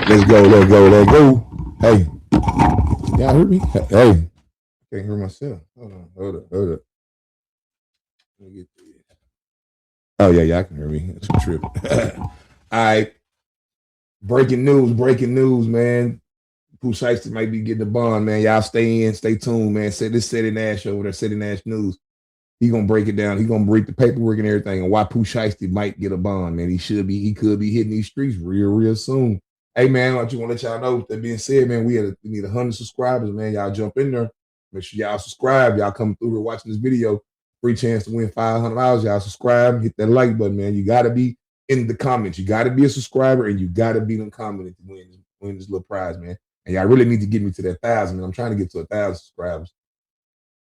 Let's go, let's go, let's go. Hey, y'all heard me? Hey, I can't hear myself. Hold up. Let me get this. Oh, yeah, I can hear me. It's a trip. All right. Breaking news, man. Pooh Shiesty might be getting a bond, man. Y'all stay tuned, man. Say this City Nash over there, City Nash News. He gonna break it down. He gonna break the paperwork and everything, and why Pooh Shiesty might get a bond, man. He could be hitting these streets real soon. Hey, man, I just want to let y'all know. With that being said, man, we need 100 subscribers, man. Y'all jump in there. Make sure y'all subscribe. Y'all come through here watching this video. Free chance to win $500. Y'all subscribe. Hit that like button, man. You gotta be in the comments. You gotta be a subscriber, and you gotta be in the comments to win this little prize, man. And y'all really need to get me to that 1,000, man. I'm trying to get to 1,000 subscribers.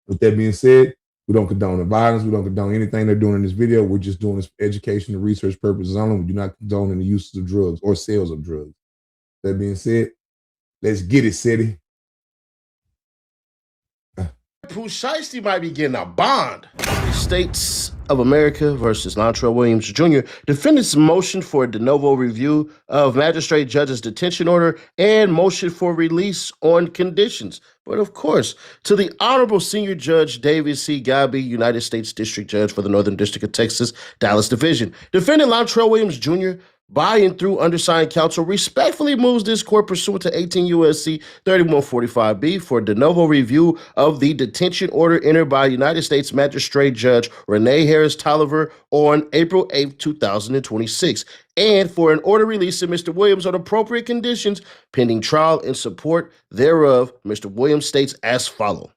With that being said, we don't condone the violence. We don't condone anything they're doing in this video. We're just doing this for education and research purposes only. We do not condone the uses of drugs or sales of drugs. That being said, let's get it, City. Pooh Shiesty might be getting a bond. States of America versus Lantrell Williams Jr. Defendants motion for a de novo review of magistrate judge's detention order and motion for release on conditions. But of course, to the Honorable Senior Judge David C. Gabi, United States District Judge for the Northern District of Texas, Dallas Division. Defendant Lantrell Williams Jr., by and through undersigned counsel, respectfully moves this court pursuant to 18 U.S.C. 3145B for de novo review of the detention order entered by United States Magistrate Judge Renee Harris Tolliver on April 8, 2026, and for an order releasing Mr. Williams on appropriate conditions pending trial in support thereof. Mr. Williams states as follows.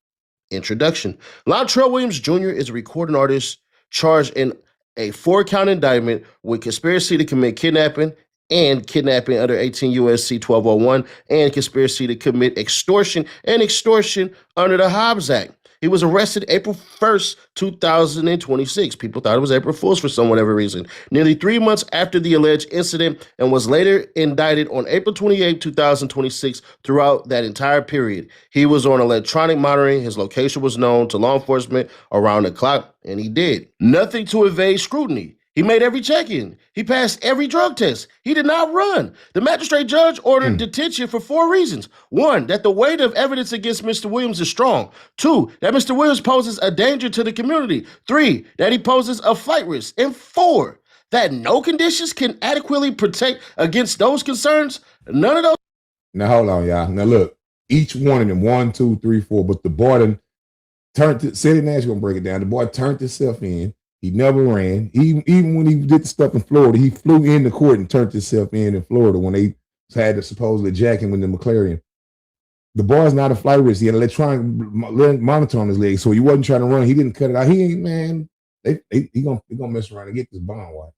Introduction. Lantrell Williams Jr. is a recording artist charged in a 4-count indictment with conspiracy to commit kidnapping and kidnapping under 18 U.S.C. 1201 and conspiracy to commit extortion and extortion under the Hobbs Act. He was arrested April 1st, 2026. People thought it was April Fool's for some whatever reason. Nearly 3 months after the alleged incident, and was later indicted on April 28, 2026. Throughout that entire period, he was on electronic monitoring. His location was known to law enforcement around the clock, and he did nothing to evade scrutiny. He made every check-in. He passed every drug test. He did not run. The magistrate judge ordered detention for 4 reasons. 1, that the weight of evidence against Mr. Williams is strong. 2, that Mr. Williams poses a danger to the community. 3, that he poses a flight risk. And 4, that no conditions can adequately protect against those concerns. None of those. Now, hold on, y'all. Now, look, each one of them, 1, 2, 3, 4, but the boy done turned, City Nash going to break it down. The boy turned himself in. He never ran. Even when he did the stuff in Florida, he flew in the court and turned himself in Florida when they had the supposedly jacking with the McLaren. The boy's not a flight risk. He had an electronic monitor on his leg, so he wasn't trying to run. He didn't cut it out. He ain't, man. He gonna mess around and get this bond watch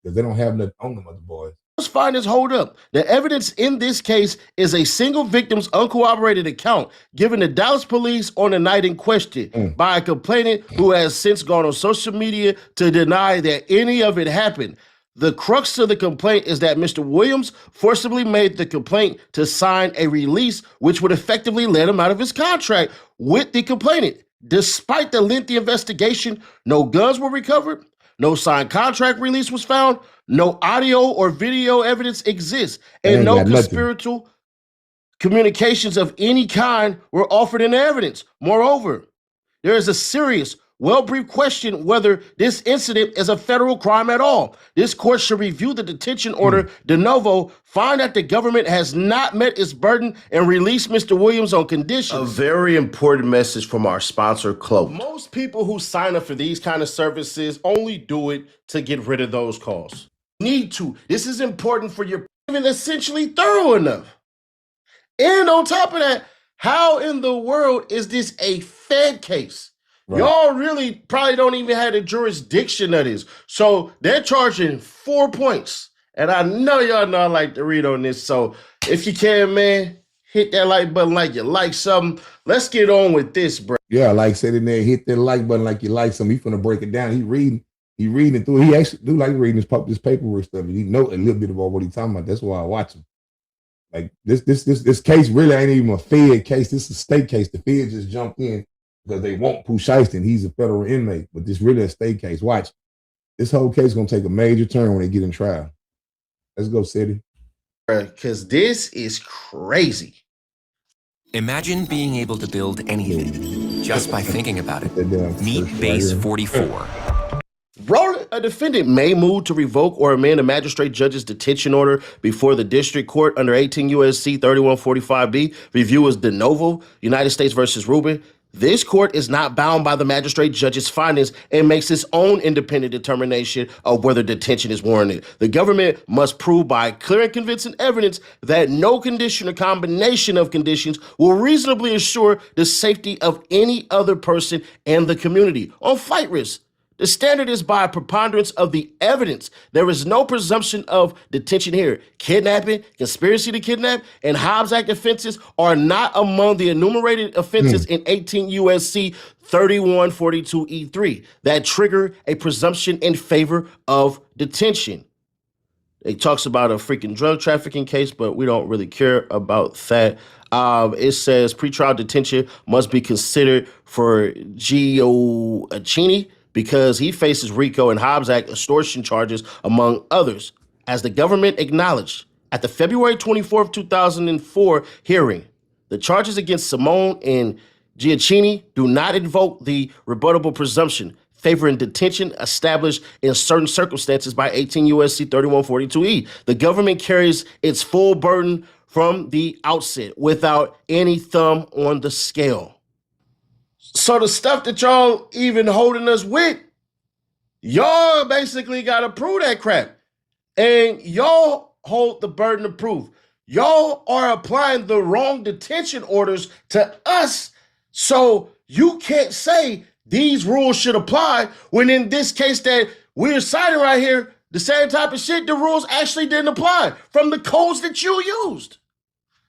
because they don't have nothing on them other boys. Those findings hold up. The evidence in this case is a single victim's uncorroborated account given to Dallas police on the night in question by a complainant who has since gone on social media to deny that any of it happened. The crux of the complaint is that Mr. Williams forcibly made the complaint to sign a release, which would effectively let him out of his contract with the complainant. Despite the lengthy investigation, no guns were recovered, no signed contract release was found, no audio or video evidence exists, and no conspiratorial communications of any kind were offered in evidence. Moreover, there is a serious, well-briefed question whether this incident is a federal crime at all. This court should review the detention order de novo, find that the government has not met its burden, and release Mr. Williams on conditions. A very important message from our sponsor, Cloak. Most people who sign up for these kind of services only do it to get rid of those calls. Need to. This is important for your even essentially thorough enough. And on top of that, how in the world is this a Fed case? Right. Y'all really probably don't even have the jurisdiction of this. So they're charging 4 points. And I know y'all know I like to read on this. So if you can, man, hit that like button like you like something. Let's get on with this, bro. Yeah, like said in there, hit that like button like you like something. He's gonna break it down. He reading it through. He actually do like reading this paperwork stuff. He know a little bit about what he's talking about. That's why I watch him. Like this case really ain't even a Fed case. This is a state case. The Fed just jumped in because they want Pooh Shiesty and he's a federal inmate. But this really a state case. Watch. This whole case is gonna take a major turn when they get in trial. Let's go, City. Because this is crazy. Imagine being able to build anything just by thinking about it. That damn Meet first right Base here. 44. A defendant may move to revoke or amend a magistrate judge's detention order before the district court under 18 U.S.C. 3145B. Review is de novo, United States versus Rubin. This court is not bound by the magistrate judge's findings and makes its own independent determination of whether detention is warranted. The government must prove by clear and convincing evidence that no condition or combination of conditions will reasonably assure the safety of any other person and the community. On flight risk, the standard is by preponderance of the evidence. There is no presumption of detention here. Kidnapping, conspiracy to kidnap, and Hobbs Act offenses are not among the enumerated offenses in 18 U.S.C. 3142E3 that trigger a presumption in favor of detention. It talks about a freaking drug trafficking case, but we don't really care about that. It says pretrial detention must be considered for Gioacchini because he faces RICO and Hobbs Act extortion charges, among others. As the government acknowledged at the February 24th, 2004 hearing, the charges against Simone and Gioacchini do not invoke the rebuttable presumption favoring detention established in certain circumstances by 18 U.S.C. 3142E. The government carries its full burden from the outset without any thumb on the scale. So the stuff that y'all even holding us with, y'all basically got to prove that crap. And y'all hold the burden of proof. Y'all are applying the wrong detention orders to us. So you can't say these rules should apply when in this case that we're citing right here, the same type of shit, the rules actually didn't apply from the codes that you used.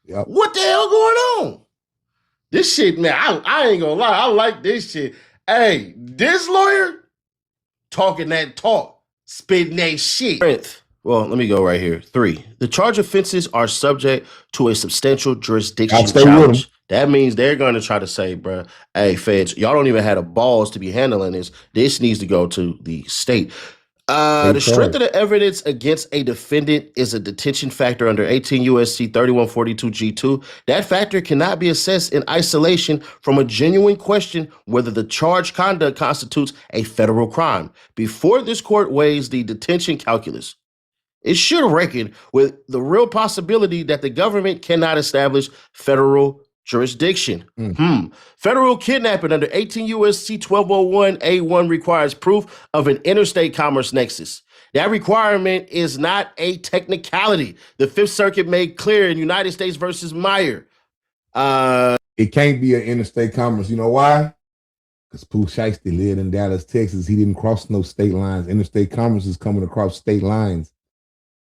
Yep. What the hell going on? This shit, man, I ain't gonna lie. I like this shit. Hey, this lawyer talking that talk, spitting that shit. Well, let me go right here. 3, the charge offenses are subject to a substantial jurisdiction challenge. That means they're going to try to say, bro, hey, feds, y'all don't even have the balls to be handling this. This needs to go to the state. The strength of the evidence against a defendant is a detention factor under 18 U.S.C. 3142G2. That factor cannot be assessed in isolation from a genuine question whether the charged conduct constitutes a federal crime. Before this court weighs the detention calculus, it should reckon with the real possibility that the government cannot establish federal jurisdiction. Federal kidnapping under 18 U.S.C. 1201A1 requires proof of an interstate commerce nexus. That requirement is not a technicality. The Fifth Circuit made clear in United States versus Meyer. It can't be an interstate commerce. You know why? Because Pooh Shiesty lived in Dallas, Texas. He didn't cross no state lines. Interstate commerce is coming across state lines.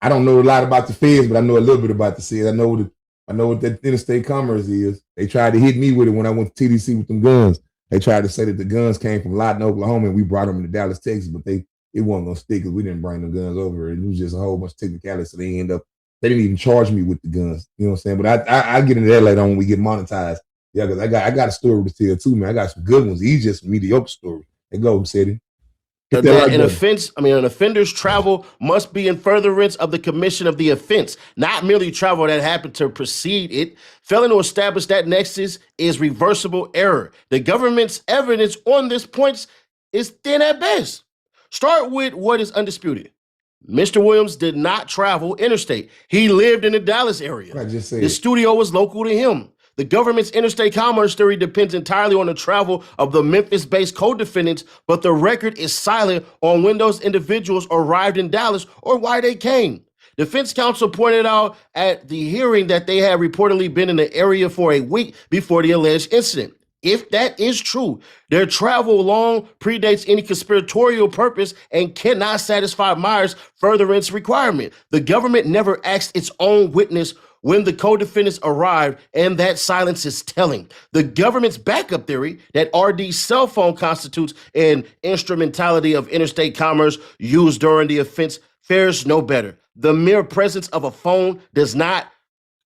I don't know a lot about the feds, but I know a little bit about the feds. I know what that interstate commerce is. They tried to hit me with it when I went to TDC with them guns. They tried to say that the guns came from Lawton, Oklahoma, and we brought them to Dallas, Texas, but it wasn't gonna stick because we didn't bring the guns over. It was just a whole bunch of technicality. So they didn't even charge me with the guns. You know what I'm saying? But I get into that later on when we get monetized. Yeah, because I got a story to tell too, man. I got some good ones. He's just a mediocre story. Hey, go, City. An offender's travel must be in furtherance of the commission of the offense, not merely travel that happened to precede it. Failing to establish that nexus is reversible error. The government's evidence on this point is thin at best. Start with what is undisputed. Mr. Williams did not travel interstate. He lived in the Dallas area. The studio was local to him. The government's interstate commerce theory depends entirely on the travel of the Memphis-based co-defendants, but the record is silent on when those individuals arrived in Dallas or why they came. Defense counsel pointed out at the hearing that they had reportedly been in the area for a week before the alleged incident. If that is true, their travel long predates any conspiratorial purpose and cannot satisfy Meyer's furtherance requirement. The government never asked its own witness when the co-defendants arrived, and that silence is telling. The government's backup theory that RD's cell phone constitutes an instrumentality of interstate commerce used during the offense fares no better. The mere presence of a phone does not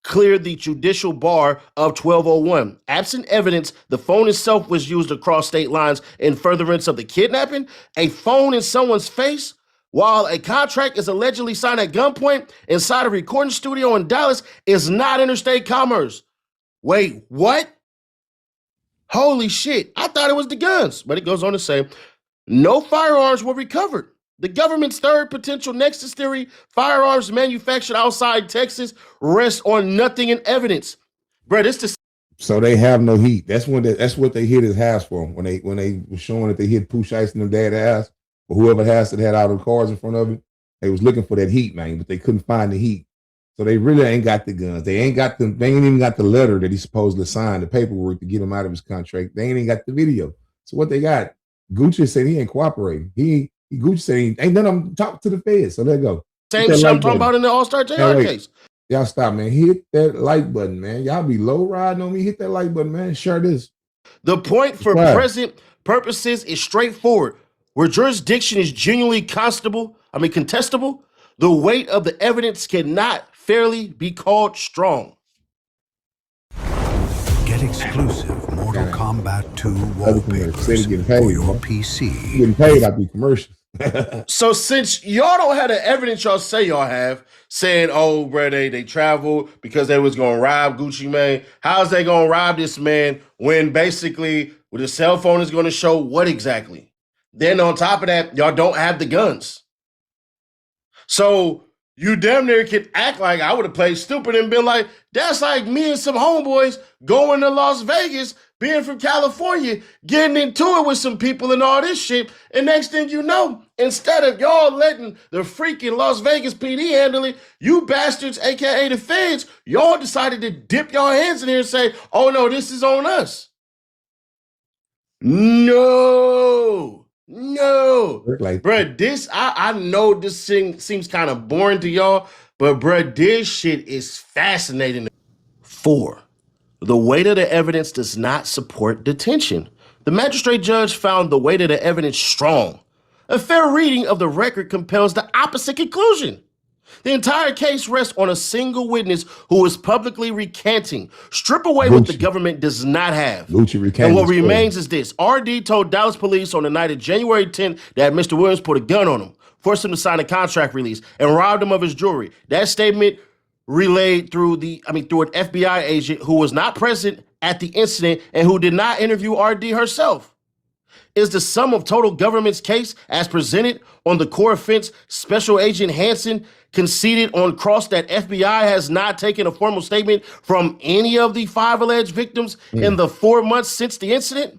clear the judicial bar of 1201. Absent evidence, the phone itself was used across state lines in furtherance of the kidnapping. A phone in someone's face while a contract is allegedly signed at gunpoint inside a recording studio in Dallas, is not interstate commerce. Wait, what? Holy shit. I thought it was the guns. But it goes on to say, no firearms were recovered. The government's third potential nexus theory, firearms manufactured outside Texas, rests on nothing in evidence. Bro, so they have no heat. That's what they hit his house for. When they were showing that they hit Pooh Shiesty and them dad's ass, or whoever has that had all the cars in front of it, they was looking for that heat, man, but they couldn't find the heat. So they really ain't got the guns. They ain't even got the letter that he supposedly signed, the paperwork to get him out of his contract. They ain't even got the video. So what they got? Gucci said he ain't cooperating. Gucci said he ain't none of them talk to the feds. So there you go. Same shit I'm talking about in the All-Star JR case. Y'all stop, man. Hit that like button, man. Y'all be low riding on me. Hit that like button, man. Share this. The point for present purposes is straightforward. Where jurisdiction is genuinely contestable, the weight of the evidence cannot fairly be called strong. Get exclusive Mortal Kombat 2 wallpapers for your PC. Getting paid out the commercials. So since y'all don't have the evidence y'all say y'all have, saying, oh, bro, they traveled because they was going to rob Gucci Mane, how's they going to rob this man when basically the cell phone is going to show what exactly? Then on top of that, y'all don't have the guns. So you damn near can act like I would have played stupid and been like, that's like me and some homeboys going to Las Vegas, being from California, getting into it with some people and all this shit. And next thing you know, instead of y'all letting the freaking Las Vegas PD handle it, you bastards, AKA the feds, y'all decided to dip your hands in here and say, oh no, this is on us. No. Like, bruh, this, I know this thing seems kind of boring to y'all, but bruh, this shit is fascinating. 4. The weight of the evidence does not support detention. The magistrate judge found the weight of the evidence strong. A fair reading of the record compels the opposite conclusion. The entire case rests on a single witness who is publicly recanting. Strip away what the government does not have. And what remains is this. RD told Dallas police on the night of January 10th that Mr. Williams put a gun on him, forced him to sign a contract release, and robbed him of his jewelry. That statement relayed through an FBI agent who was not present at the incident and who did not interview RD herself. Is the sum of total government's case as presented on the core offense, Special Agent Hansen conceded on cross that FBI has not taken a formal statement from any of the 5 alleged victims in the 4 months since the incident?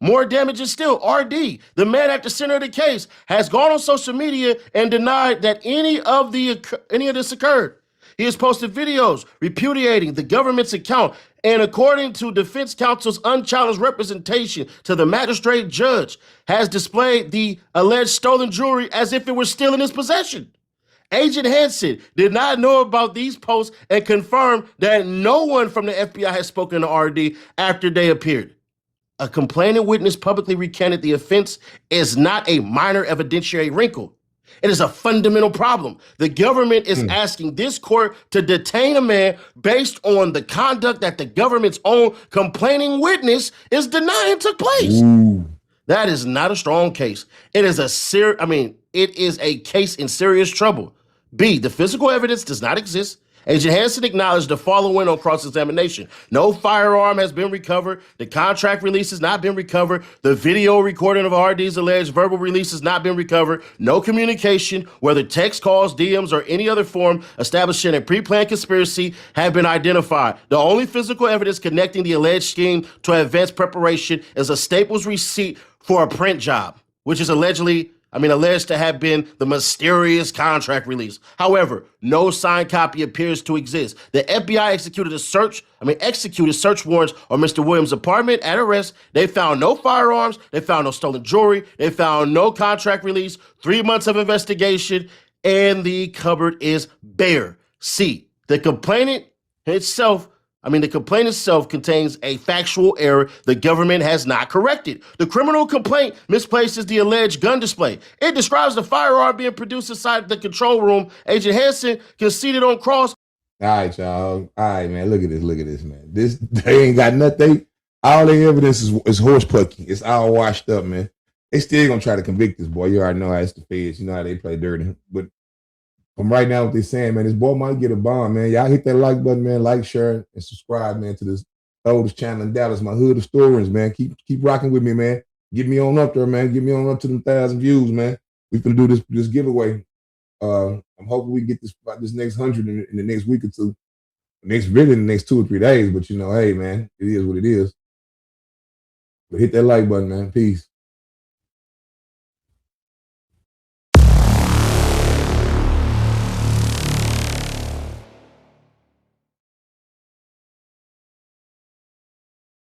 More damaging still, RD, the man at the center of the case, has gone on social media and denied that any of this occurred. He has posted videos repudiating the government's account, and according to defense counsel's unchallenged representation to the magistrate judge, has displayed the alleged stolen jewelry as if it were still in his possession. Agent Hansen did not know about these posts and confirmed that no one from the FBI has spoken to RD after they appeared. A complaining witness publicly recanted the offense is not a minor evidentiary wrinkle. It is a fundamental problem. The government is asking this court to detain a man based on the conduct that the government's own complaining witness is denying took place. That is not a strong case. It is it is a case in serious trouble. B, the physical evidence does not exist. Agent Hansen acknowledged the following on cross-examination. No firearm has been recovered. The contract release has not been recovered. The video recording of RD's alleged verbal release has not been recovered. No communication, whether text, calls, DMs, or any other form establishing a pre-planned conspiracy have been identified. The only physical evidence connecting the alleged scheme to advanced preparation is a Staples receipt for a print job, which is alleged to have been the mysterious contract release. However, no signed copy appears to exist. The FBI executed search warrants on Mr. Williams' apartment at arrest. They found no firearms. They found no stolen jewelry. They found no contract release. 3 months of investigation, and the cupboard is bare. C, the complaint itself contains a factual error the government has not corrected. The criminal complaint misplaces the alleged gun display. It describes the firearm being produced inside the control room. Agent Hansen conceded on cross. All right, y'all. All right, man. Look at this, man. They ain't got nothing. All the evidence is horse pucky. It's all washed up, man. They still gonna try to convict this boy. You already know how it's the feds. You know how they play dirty. But from right now, what they're saying, man, this boy might get a bond, man. Y'all hit that like button, man. Like, share, and subscribe, man, to this oldest channel in Dallas, my hood of stories, man. Keep rocking with me, man. Get me on up there, man. Get me on up to them 1,000 views, man. We can do this giveaway. I'm hoping we can get this next 100 in the next week or two. Really in the next 2 or 3 days. But you know, hey, man, it is what it is. But hit that like button, man. Peace.